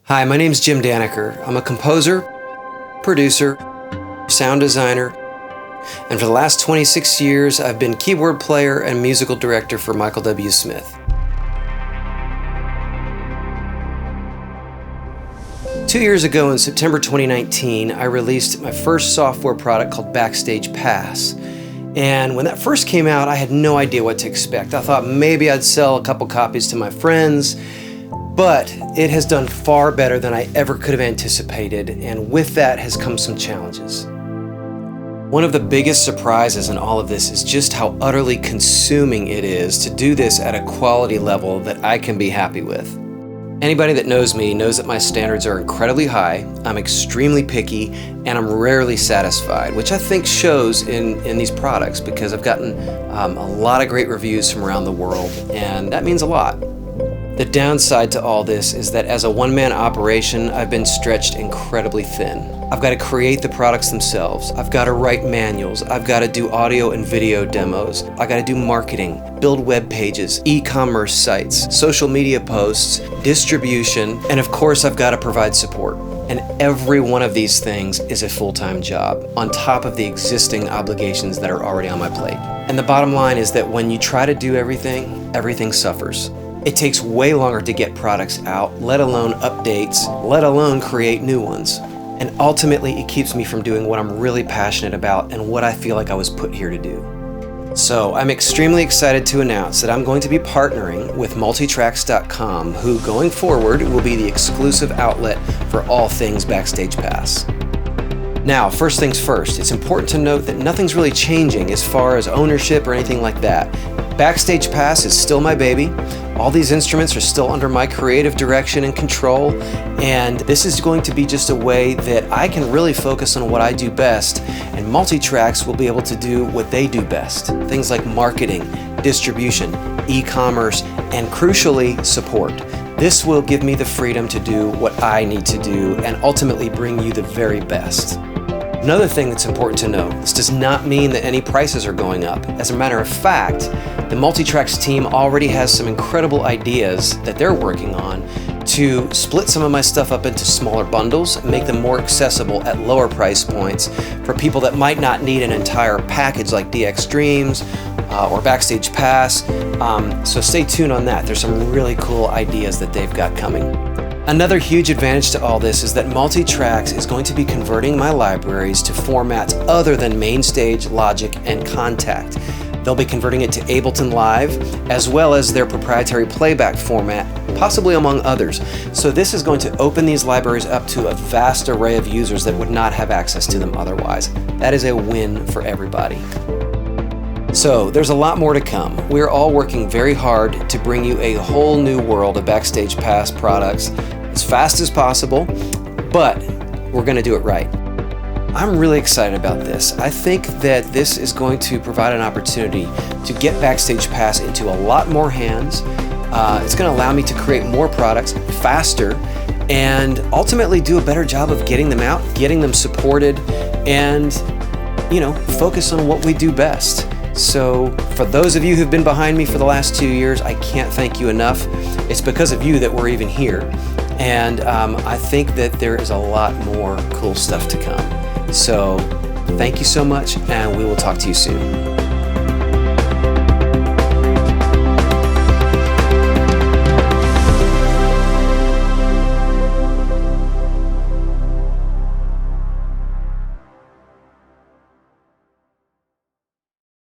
Hi, my name's Jim Daneker. I'm a composer, producer, sound designer, and for the last 26 years, I've been keyboard player and musical director for Michael W. Smith. 2 years ago in September 2019, I released my first software product called BackStage Pass. And when that first came out, I had no idea what to expect. I thought maybe I'd sell a couple copies to my friends, but it has done far better than I ever could have anticipated, and with that has come some challenges. One of the biggest surprises in all of this is just how utterly consuming it is to do this at a quality level that I can be happy with. Anybody that knows me knows that my standards are incredibly high, I'm extremely picky, and I'm rarely satisfied, which I think shows in these products because I've gotten a lot of great reviews from around the world, and that means a lot. The downside to all this is that as a one-man operation, I've been stretched incredibly thin. I've got to create the products themselves. I've got to write manuals. I've got to do audio and video demos. I've got to do marketing, build web pages, e-commerce sites, social media posts, distribution, and of course I've got to provide support. And every one of these things is a full-time job, on top of the existing obligations that are already on my plate. And the bottom line is that when you try to do everything, everything suffers. It takes way longer to get products out, let alone updates, let alone create new ones. And ultimately, it keeps me from doing what I'm really passionate about and what I feel like I was put here to do. So I'm extremely excited to announce that I'm going to be partnering with Multitracks.com, who going forward will be the exclusive outlet for all things BackStage Pass. Now, first things first, it's important to note that nothing's really changing as far as ownership or anything like that. BackStage Pass is still my baby. All these instruments are still under my creative direction and control, and this is going to be just a way that I can really focus on what I do best, and Multitracks will be able to do what they do best. Things like marketing, distribution, e-commerce, and crucially, support. This will give me the freedom to do what I need to do and ultimately bring you the very best. Another thing that's important to know, this does not mean that any prices are going up. As a matter of fact, the Multitracks team already has some incredible ideas that they're working on to split some of my stuff up into smaller bundles, make them more accessible at lower price points for people that might not need an entire package like DX Streams or BackStage Pass. So stay tuned on that. There's some really cool ideas that they've got coming. Another huge advantage to all this is that Multitracks is going to be converting my libraries to formats other than MainStage, Logic, and Kontakt. They'll be converting it to Ableton Live, as well as their proprietary playback format, possibly among others. So this is going to open these libraries up to a vast array of users that would not have access to them otherwise. That is a win for everybody. So there's a lot more to come. We're all working very hard to bring you a whole new world of BackStage Pass products as fast as possible, but we're going to do it right. I'm really excited about this. I think that this is going to provide an opportunity to get BackStage Pass into a lot more hands. It's going to allow me to create more products faster and ultimately do a better job of getting them out, getting them supported, and focus on what we do best. So for those of you who've been behind me for the last 2 years, I can't thank you enough. It's because of you that we're even here. And I think that there is a lot more cool stuff to come. So thank you so much, and we will talk to you soon.